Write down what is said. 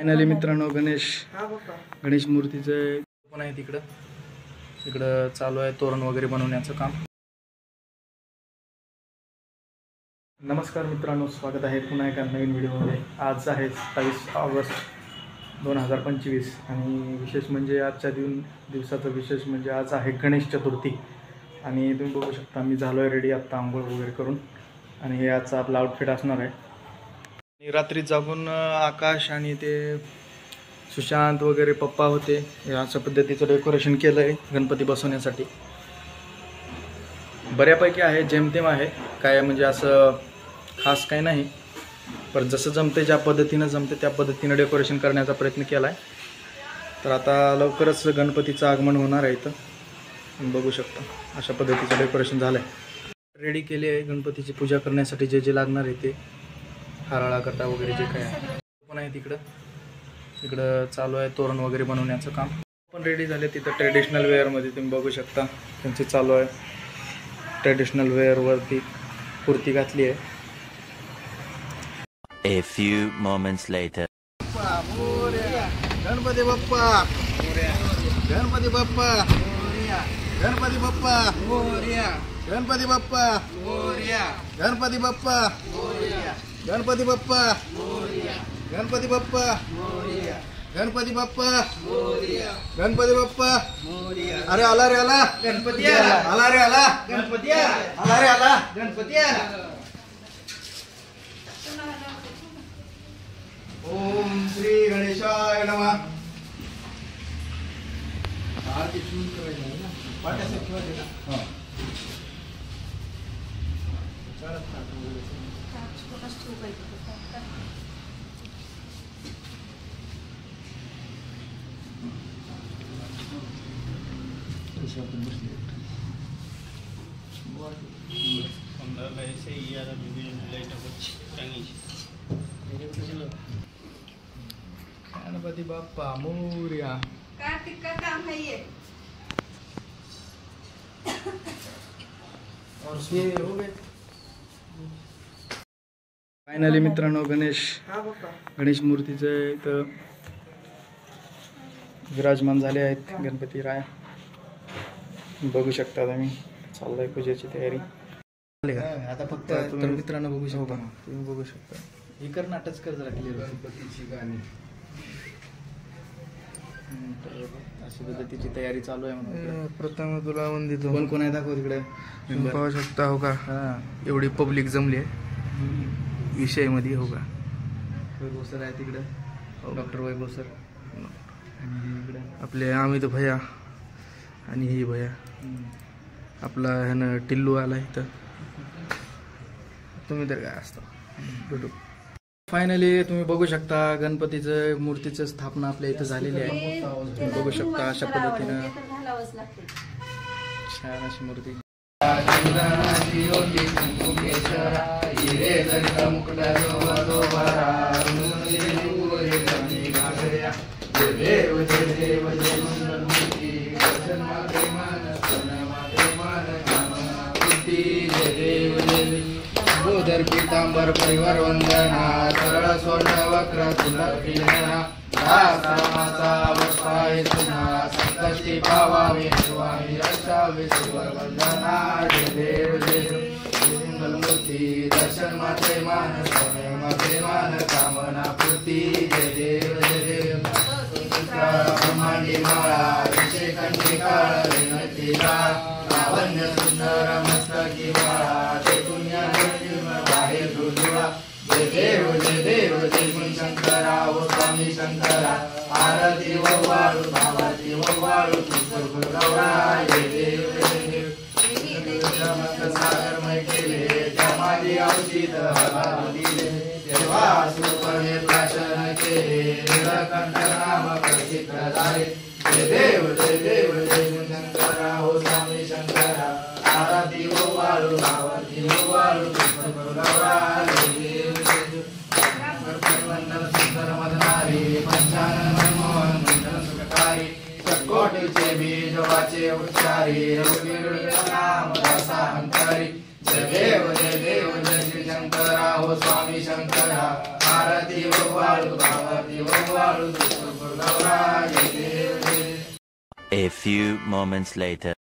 Finally मित्रांनो गणेश मूर्तीचे पण आहे तिकडं चालू आहे तोरण वगैरे बनवण्याचं काम। नमस्कार मित्रांनो, स्वागत आहे पुन्हा एका नवीन व्हिडिओमध्ये। आज आहे 27 ऑगस्ट 2025 आणि विशेष म्हणजे आजच्या दिवसाचं विशेष म्हणजे आज आहे गणेश चतुर्थी। आणि तुम्ही बघू शकता मी झालो आहे रेडी आत्ता आंघोळ वगैरे करून, आणि हे आजचा आपला आउटफिट असणार आहे। आणि रात्री जागून आकाश आणि ते सुशांत वगैरे पप्पा होते, अशा पद्धतीचं डेकोरेशन केलं आहे गणपती बसवण्यासाठी। बऱ्यापैकी आहे, जेमतेम आहे, काय म्हणजे असं खास काही नाही, पण जसं जमते ज्या पद्धतीनं जमते त्या पद्धतीनं डेकोरेशन करण्याचा प्रयत्न केला आहे। तर आता लवकरच गणपतीचं आगमन होणार आहे इथं, बघू शकता अशा पद्धतीचं डेकोरेशन झालं आहे। रेडी केले आहे गणपतीची पूजा करण्यासाठी जे जे लागणार आहे ते हाराळा करता वगैरे जे काय आहे पण आहे तिकडं चालू आहे तोरण वगैरे बनवण्याचं काम। पण रेडी झाले तिथं ट्रेडिशनल वेअरमध्ये तुम्ही बघू शकता त्यांचे चालू आहे। ट्रेडिशनल वेअरवरती कुर्ती घातली आहे। A few moments later. Ganpati Bappa Ganpati Bappa Ganpati Bappa Ganpati Bappa Ganpati Bappa Ganpati Bappa Ganpati Bappa Ganpati Bappa Ganpati Bappa. अरे आला रे आला गणपती आला रे आला गणपती आला रे आला गणपती आला। ओम श्री गणेशाय नमः। आरती सुरू करायची ना, पाट्याचं ठेवायचं ना। हां चालत ना गणपती बाप्पा मोरया। कार्तिक का काम है ये। और ये हो गए फायनली मित्रांनो गणेश मूर्तीचे इथं विराजमान झाले आहेत गणपती राया, बघू शकता तुम्ही। चाललंय पूजेची तयारी आता फक्त तुम्ही मित्रांनो बघू शकता, तुम्ही बघू शकता ही कर नाटच कर जरा क्लिअर गणपतीची गाणी। अशी पद्धतीची तयारी चालू आहे म्हणून प्रथम तुला वंदितो कोण कोण आहे दाखव तिकडे पाहू शकता हो का। हां एवढी पब्लिक जमली आहे विषय मध्ये हो का। वैभव सर आहे तिकडे, डॉक्टर वैभव सर, आणि इकडे आपले अमित भैया आणि ही भैया आपला ह्यानं टिल्लू आला इथं। तुम्ही तर काय असता भेटू। फायनली तुम्ही बघू शकता गणपतीचं मूर्तीचं स्थापना आपल्या इथं झालेली आहे, तुम्ही बघू शकता अशा पद्धतीनं छान अशी मूर्ती। बोधर पीतांबर परिवार वंदना सरळ स्वर्ण वक्र तुलना संकष्टी पावावे स्वामी रक्षावे सुवर वंदना। जय देव जय देव मूर्ती दर्शन मात्रे मान समय मात्रे मान कामना पूर्ती। जय देव जय देव ब्रह्मांडी माळा विषय कंठी काळ विनंतीला लावण्य सुंदर मस्तकी माळा ते पुण्य बाहेर रुजुळा। जय देव जय देव जय शंकरा ओ स्वामी शंकरा। आरती वव्वाळू भावाती वव्वाळू गौरा। जय देव जय देव सागरमय केले त्यामाली औषध दिले तेव्हा सुपणे प्राशन केले निळकंठ नाम प्रसिद्ध झाले। जय देव जय शंकरा ओ स्वामी शंकरा। आरती वव्वाळू भावाती वव्वाळू गौरा। जय देव जय देव वंदन सुंदर मदनारी पंचानन मनमोहन वंदन सुखकारी कोटीचे बीज वाचे उच्चारी नाम दासा अंतरी। जय देव जय शंकरा हो स्वामी शंकरा। आरती A few moments later.